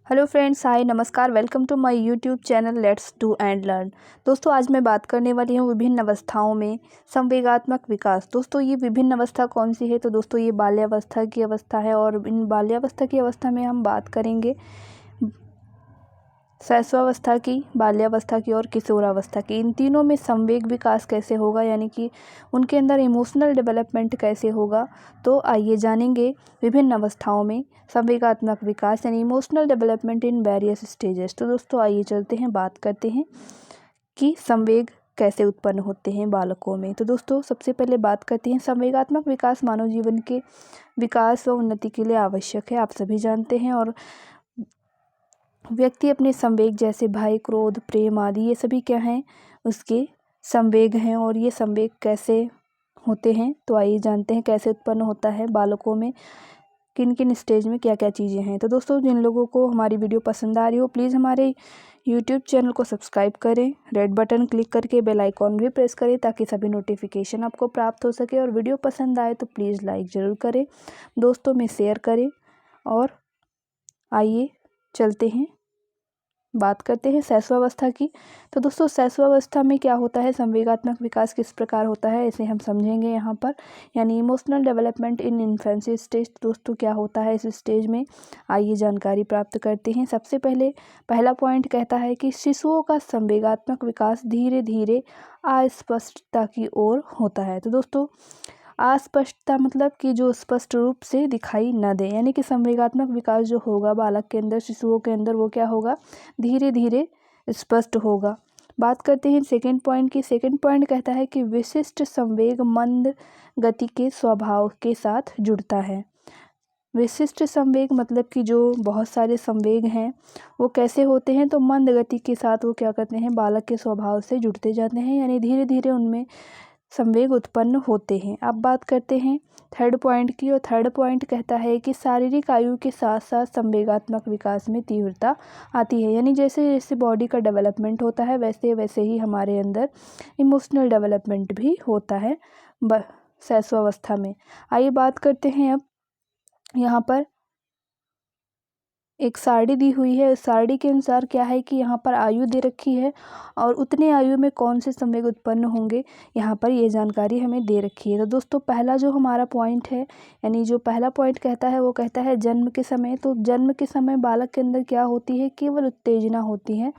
Hello friends, hi, नमस्कार। Welcome to my YouTube channel let's do and learn. दोस्तों, आज मैं बात करने वाली हूँ विभिन्न अवस्थाओं में संवेगात्मक विकास। दोस्तों, ये विभिन्न अवस्था कौन सी है? तो दोस्तों, ये बाल्यावस्था की अवस्था है और इन बाल्यावस्था की अवस्था में हम बात करेंगे शैशवावस्था की, बाल्यावस्था की और किशोरावस्था की। इन तीनों में संवेग विकास कैसे होगा, यानी कि उनके अंदर इमोशनल डेवलपमेंट कैसे होगा। तो आइए जानेंगे विभिन्न अवस्थाओं में संवेगात्मक विकास यानी emotional development in various stages. तो दोस्तों, आइए चलते हैं, बात करते हैं कि संवेग कैसे उत्पन्न होते हैं बालकों में। तो दोस्तों, सबसे पहले बात करते हैं संवेगात्मक विकास मानव जीवन के विकास व उन्नति के लिए आवश्यक है, आप सभी जानते हैं। और व्यक्ति अपने संवेग जैसे भय, क्रोध, प्रेम आदि, ये सभी क्या हैं? उसके संवेग हैं। और ये संवेग कैसे होते हैं? तो आइए जानते हैं कैसे उत्पन्न होता है बालकों में, किन किन स्टेज में क्या क्या चीज़ें हैं। तो दोस्तों, जिन लोगों को हमारी वीडियो पसंद आ रही हो, प्लीज़ हमारे यूट्यूब चैनल को सब्सक्राइब करें, रेड बटन क्लिक करके बेल आइकॉन भी प्रेस करें ताकि सभी नोटिफिकेशन आपको प्राप्त हो सके। और वीडियो पसंद आए तो प्लीज़ लाइक ज़रूर करें, दोस्तों में शेयर करें। और आइए चलते हैं, बात करते हैं शैशवावस्था की। तो दोस्तों, शैशवावस्था में क्या होता है, संवेगात्मक विकास किस प्रकार होता है, इसे हम समझेंगे यहाँ पर, यानी emotional development in infancy stage. दोस्तों, क्या होता है इस स्टेज में, आइए जानकारी प्राप्त करते हैं। सबसे पहले पहला पॉइंट कहता है कि शिशुओं का संवेगात्मक विकास धीरे धीरे अस्पष्टता की ओर होता है। तो दोस्तों, अस्पष्टता मतलब कि जो स्पष्ट रूप से दिखाई न दे, यानी कि संवेगात्मक विकास जो होगा बालक के अंदर, शिशुओं के अंदर, वो क्या होगा? धीरे धीरे स्पष्ट होगा। बात करते हैं सेकंड पॉइंट की। सेकंड पॉइंट कहता है कि विशिष्ट संवेग मंद गति के स्वभाव के साथ जुड़ता है। विशिष्ट संवेग मतलब कि जो बहुत सारे संवेग हैं वो कैसे होते हैं? तो मंद गति के साथ वो क्या करते हैं? बालक के स्वभाव से जुड़ते जाते हैं, यानी धीरे धीरे उनमें संवेग उत्पन्न होते हैं। अब बात करते हैं थर्ड पॉइंट की। और थर्ड पॉइंट कहता है कि शारीरिक आयु के साथ साथ संवेगात्मक विकास में तीव्रता आती है, यानी जैसे जैसे बॉडी का डेवलपमेंट होता है वैसे वैसे ही हमारे अंदर इमोशनल डेवलपमेंट भी होता है शैशवावस्था में। आइए बात करते हैं अब, यहाँ पर एक सारणी दी हुई है। सारणी के अनुसार क्या है कि यहाँ पर आयु दे रखी है और उतने आयु में कौन से संवेग उत्पन्न होंगे, यहाँ पर ये जानकारी हमें दे रखी है। तो दोस्तों, पहला जो हमारा पॉइंट है, यानी जो पहला पॉइंट कहता है वो कहता है जन्म के समय। तो जन्म के समय बालक के अंदर क्या होती है? केवल उत्तेजना होती है।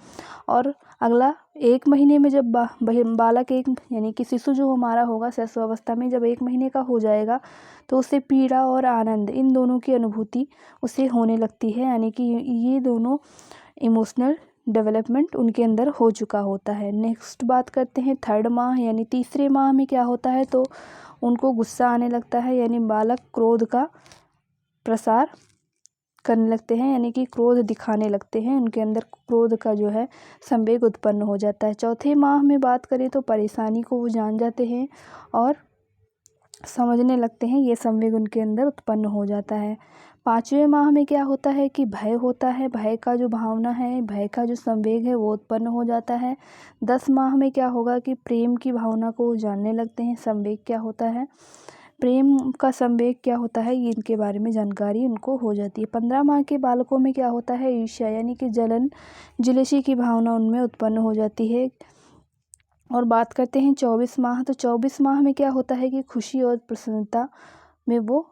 और अगला 1 महीने में जब बालक एक, यानी कि शिशु जो हमारा होगा शैशवावस्था में, जब 1 महीने का हो जाएगा तो उसे पीड़ा और आनंद, इन दोनों की अनुभूति उसे होने लगती है, यानी कि ये दोनों इमोशनल डेवलपमेंट उनके अंदर हो चुका होता है। नेक्स्ट बात करते हैं थर्ड माह, यानी तीसरे माह में क्या होता है? तो उनको गुस्सा आने लगता है, यानी बालक क्रोध का प्रसार करने लगते हैं, यानी कि क्रोध दिखाने लगते हैं, उनके अंदर क्रोध का जो है संवेग उत्पन्न हो जाता है। चौथे माह में बात करें तो परेशानी को वो जान जाते हैं और समझने लगते हैं, ये संवेग उनके अंदर उत्पन्न हो जाता है। 5वें माह में क्या होता है कि भय होता है, भय का जो भावना है, भय का जो संवेग है वो उत्पन्न हो जाता है। 10 माह में क्या होगा कि प्रेम की भावना को वो जानने लगते हैं, संवेग क्या होता है, प्रेम का संवेग क्या होता है, ये इनके बारे में जानकारी उनको हो जाती है। 15 माह के बालकों में क्या होता है? ईर्ष्या, यानी कि जलन, जेलसी की भावना उनमें उत्पन्न हो जाती है। और बात करते हैं 24 माह। तो 24 माह में क्या होता है कि खुशी और प्रसन्नता में वो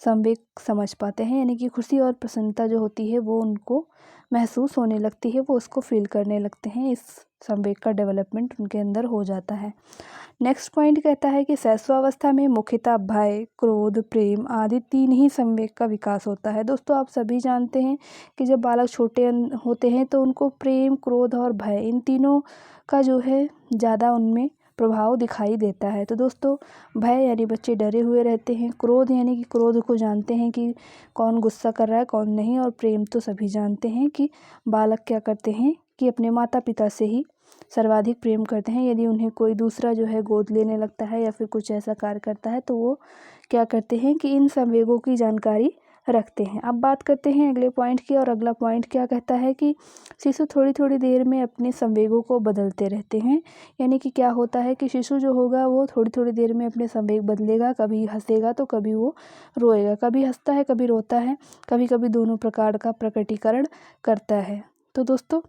संवेग समझ पाते हैं, यानी कि खुशी और प्रसन्नता जो होती है वो उनको महसूस होने लगती है, वो उसको फील करने लगते हैं, इस संवेग का डेवलपमेंट उनके अंदर हो जाता है। नेक्स्ट पॉइंट कहता है कि शैशवावस्था में मुख्यतः भय, क्रोध, प्रेम आदि 3 ही संवेग का विकास होता है। दोस्तों, आप सभी जानते हैं कि जब बालक छोटे होते हैं तो उनको प्रेम, क्रोध और भय, इन तीनों का जो है ज़्यादा उनमें प्रभाव दिखाई देता है। तो दोस्तों, भय यानी बच्चे डरे हुए रहते हैं, क्रोध यानी कि क्रोध को जानते हैं कि कौन गुस्सा कर रहा है कौन नहीं, और प्रेम तो सभी जानते हैं कि बालक क्या करते हैं कि अपने माता पिता से ही सर्वाधिक प्रेम करते हैं। यदि उन्हें कोई दूसरा जो है गोद लेने लगता है या फिर कुछ ऐसा कार्य करता है तो वो क्या करते हैं कि इन संवेगों की जानकारी रखते हैं। अब बात करते हैं अगले पॉइंट की, और अगला पॉइंट क्या कहता है कि शिशु थोड़ी थोड़ी देर में अपने संवेगों को बदलते रहते हैं। यानी कि क्या होता है कि शिशु जो होगा वो थोड़ी थोड़ी देर में अपने संवेग बदलेगा, कभी हंसेगा तो कभी वो रोएगा, कभी हंसता है कभी रोता है, कभी कभी दोनों प्रकार का प्रकटीकरण करता है। तो दोस्तों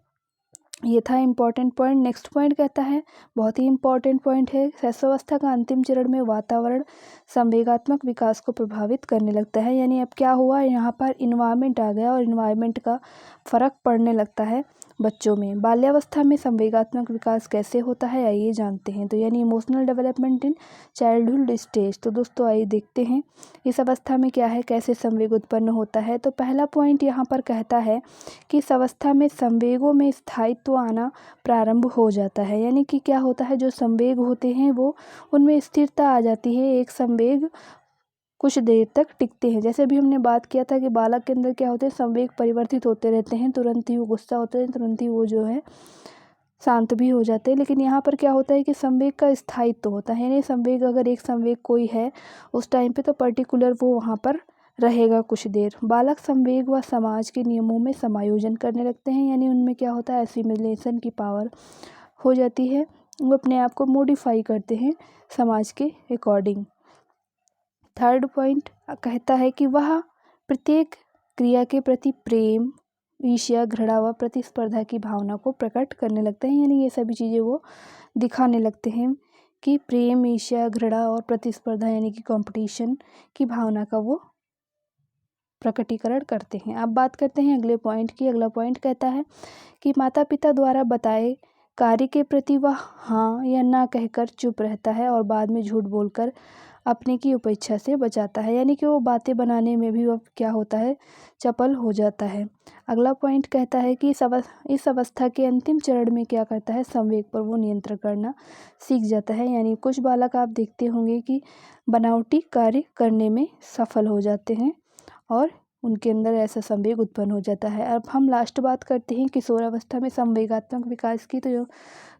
ये था इम्पॉर्टेंट पॉइंट। नेक्स्ट पॉइंट कहता है, बहुत ही इम्पॉर्टेंट पॉइंट है, शैशवावस्था का अंतिम चरण में वातावरण संवेगात्मक विकास को प्रभावित करने लगता है। यानी अब क्या हुआ, यहाँ पर इन्वायरमेंट आ गया और इन्वायरमेंट का फ़र्क पड़ने लगता है बच्चों में। बाल्यावस्था में संवेगात्मक विकास कैसे होता है आइए जानते हैं। तो यानी emotional development in childhood stage. तो दोस्तों आइए देखते हैं इस अवस्था में क्या है, कैसे संवेग उत्पन्न होता है। तो पहला पॉइंट यहाँ पर कहता है कि इस अवस्था में संवेगों में स्थायित्व आना प्रारंभ हो जाता है। यानी कि क्या होता है, जो संवेग होते हैं वो उनमें स्थिरता आ जाती है, एक संवेग कुछ देर तक टिकते हैं। जैसे अभी हमने बात किया था कि बालक के अंदर क्या होते हैं, संवेग परिवर्तित होते रहते हैं, तुरंत ही वो गुस्सा होते हैं, तुरंत ही वो जो है शांत भी हो जाते हैं। लेकिन यहाँ पर क्या होता है कि संवेग का स्थायित्व होता है, यानी संवेग अगर एक संवेग कोई है उस टाइम पे तो पर्टिकुलर वो वहाँ पर रहेगा कुछ देर। बालक संवेग व समाज के नियमों में समायोजन करने लगते हैं, यानी उनमें क्या होता है, एसिमिलेशन की पावर हो जाती है, वो अपने आप को मॉडिफाई करते हैं समाज के अकॉर्डिंग। थर्ड पॉइंट कहता है कि वह प्रत्येक क्रिया के प्रति प्रेम, ईर्ष्या, घृणा व प्रतिस्पर्धा की भावना को प्रकट करने लगते हैं। यानी ये सभी चीज़ें वो दिखाने लगते हैं कि प्रेम, ईर्ष्या, घृणा और प्रतिस्पर्धा यानी कि कंपटीशन की भावना का वो प्रकटीकरण करते हैं। अब बात करते हैं अगले पॉइंट की। अगला पॉइंट कहता है कि माता पिता द्वारा बताए कार्य के प्रति वह हाँ या ना कहकर चुप रहता है और बाद में झूठ बोलकर अपने की उपेक्षा से बचाता है। यानी कि वो बातें बनाने में भी वो क्या होता है, चपल हो जाता है। अगला पॉइंट कहता है कि इस अवस्था के अंतिम चरण में क्या करता है, संवेग पर वो नियंत्रण करना सीख जाता है। यानी कुछ बालक आप देखते होंगे कि बनावटी कार्य करने में सफल हो जाते हैं और उनके अंदर ऐसा संवेग उत्पन्न हो जाता है। अब हम लास्ट बात करते हैं किशोरावस्था में संवेगात्मक विकास की। तो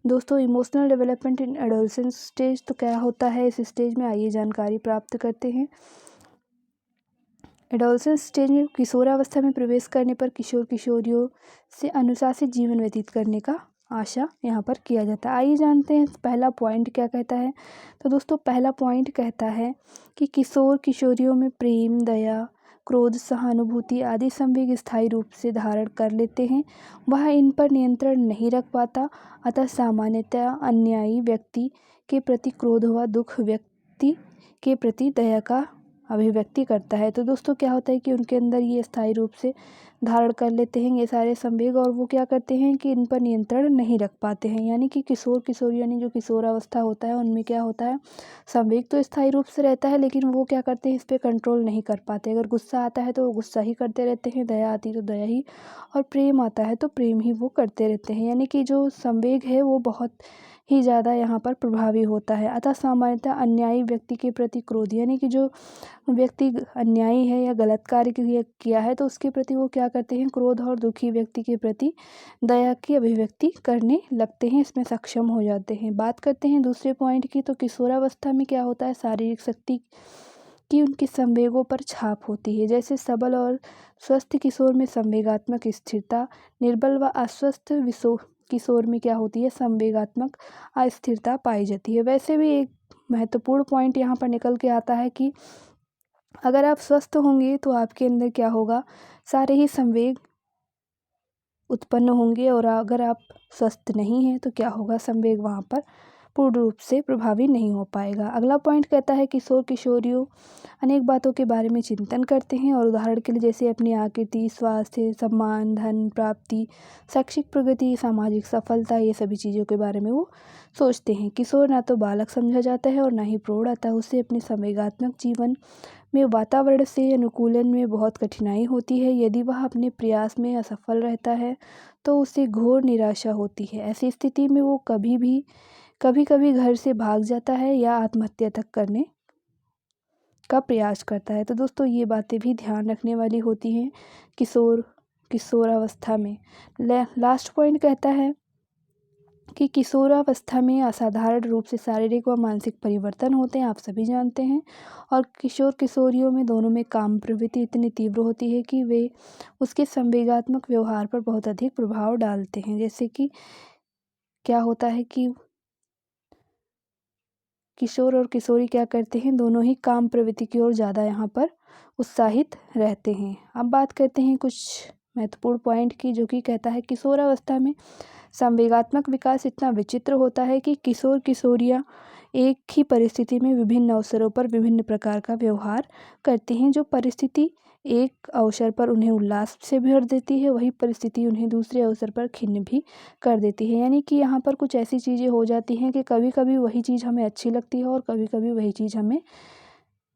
दोस्तों emotional development in adolescence stage, तो क्या होता है इस स्टेज में आइए जानकारी प्राप्त करते हैं। एडोलसेंस स्टेज में किशोरावस्था में प्रवेश करने पर किशोर किशोरियों से अनुशासित जीवन व्यतीत करने का आशा यहाँ पर किया जाता है। आइए जानते हैं पहला पॉइंट क्या कहता है। तो दोस्तों पहला पॉइंट कहता है कि किशोर किशोरियों में प्रेम, दया, क्रोध, सहानुभूति आदि संवेग स्थायी रूप से धारण कर लेते हैं। वह इन पर नियंत्रण नहीं रख पाता, अतः सामान्यतः अन्यायी व्यक्ति के प्रति क्रोध व दुख, व्यक्ति के प्रति दया का अभिव्यक्ति करता है। तो दोस्तों क्या होता है कि उनके अंदर ये स्थायी रूप से धारण कर लेते हैं ये सारे संवेग, और वो क्या करते हैं कि इन पर नियंत्रण नहीं रख पाते हैं। यानी कि किशोर किशोरी यानी जो किशोरावस्था होता है उनमें क्या होता है, संवेग तो स्थायी रूप से रहता है लेकिन वो क्या करते हैं, इस पर कंट्रोल नहीं कर पाते। अगर गुस्सा आता है तो वो गुस्सा ही करते रहते हैं, दया आती तो दया ही, और प्रेम आता है तो प्रेम ही वो करते रहते हैं। यानी कि जो संवेग है वो बहुत ही ज़्यादा यहाँ पर प्रभावी होता है। अतः सामान्यतः अन्यायी व्यक्ति के प्रति क्रोध, यानी कि जो व्यक्ति अन्यायी है या गलत कार्य किया है तो उसके प्रति वो क्या करते हैं, क्रोध, और दुखी व्यक्ति के प्रति दया की अभिव्यक्ति करने लगते हैं, इसमें सक्षम हो जाते हैं। बात करते हैं दूसरे पॉइंट की। तो किशोरावस्था में क्या होता है, शारीरिक शक्ति की उनके संवेगों पर छाप होती है। जैसे सबल और स्वस्थ किशोर में संवेगात्मक स्थिरता, निर्बल व अस्वस्थ किशोर में क्या होती है, संवेगात्मक अस्थिरता पाई जाती है। वैसे भी एक महत्वपूर्ण पॉइंट यहाँ पर निकल के आता है कि अगर आप स्वस्थ होंगे तो आपके अंदर क्या होगा, सारे ही संवेग उत्पन्न होंगे, और अगर आप स्वस्थ नहीं हैं तो क्या होगा, संवेग वहाँ पर पूर्ण रूप से प्रभावी नहीं हो पाएगा। अगला पॉइंट कहता है किशोर किशोरियों अनेक बातों के बारे में चिंतन करते हैं, और उदाहरण के लिए जैसे अपनी आकृति, स्वास्थ्य, सम्मान, धन प्राप्ति, शैक्षिक प्रगति, सामाजिक सफलता, ये सभी चीज़ों के बारे में वो सोचते हैं। किशोर ना तो बालक समझा जाता है और ना ही प्रौढ़, अतः उसे अपने संवेगात्मक जीवन में वातावरण से अनुकूलन में बहुत कठिनाई होती है। यदि वह अपने प्रयास में असफल रहता है तो उसे घोर निराशा होती है। ऐसी स्थिति में वो कभी कभी घर से भाग जाता है या आत्महत्या तक करने का प्रयास करता है। तो दोस्तों ये बातें भी ध्यान रखने वाली होती हैं किशोरावस्था में। लास्ट पॉइंट कहता है कि किशोरावस्था में असाधारण रूप से शारीरिक व मानसिक परिवर्तन होते हैं, आप सभी जानते हैं। और किशोर किशोरियों में दोनों में काम प्रवृत्ति इतनी तीव्र होती है कि वे उसके संवेगात्मक व्यवहार पर बहुत अधिक प्रभाव डालते हैं। जैसे कि क्या होता है कि किशोर और किशोरी क्या करते हैं, दोनों ही काम प्रवृत्ति की ओर ज़्यादा यहाँ पर उत्साहित रहते हैं। अब बात करते हैं कुछ महत्वपूर्ण पॉइंट की, जो कि कहता है किशोरावस्था में संवेगात्मक विकास इतना विचित्र होता है कि किशोर किशोरियाँ एक ही परिस्थिति में विभिन्न अवसरों पर विभिन्न प्रकार का व्यवहार करते हैं। जो परिस्थिति एक अवसर पर उन्हें उल्लास से भर देती है, वही परिस्थिति उन्हें दूसरे अवसर पर खिन्न भी कर देती है। यानी कि यहाँ पर कुछ ऐसी चीज़ें हो जाती हैं कि कभी कभी वही चीज़ हमें अच्छी लगती है और कभी कभी वही चीज़ हमें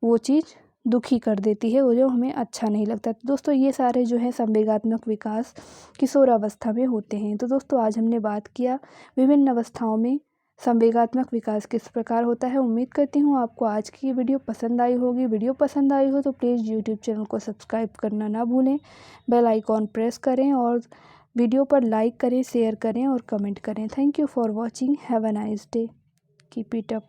वो चीज़ दुखी कर देती है, वो जो हमें अच्छा नहीं लगता। तो दोस्तों ये सारे जो है संवेगात्मक विकास किशोरावस्था में होते हैं। तो दोस्तों आज हमने बात किया विभिन्न अवस्थाओं में संवेगात्मक विकास किस प्रकार होता है। उम्मीद करती हूँ आपको आज की ये वीडियो पसंद आई होगी। वीडियो पसंद आई हो तो प्लीज़ यूट्यूब चैनल को सब्सक्राइब करना ना भूलें, बेल आइकॉन प्रेस करें और वीडियो पर लाइक करें, शेयर करें और कमेंट करें। Thank you for watching. Have a nice day. Keep it up.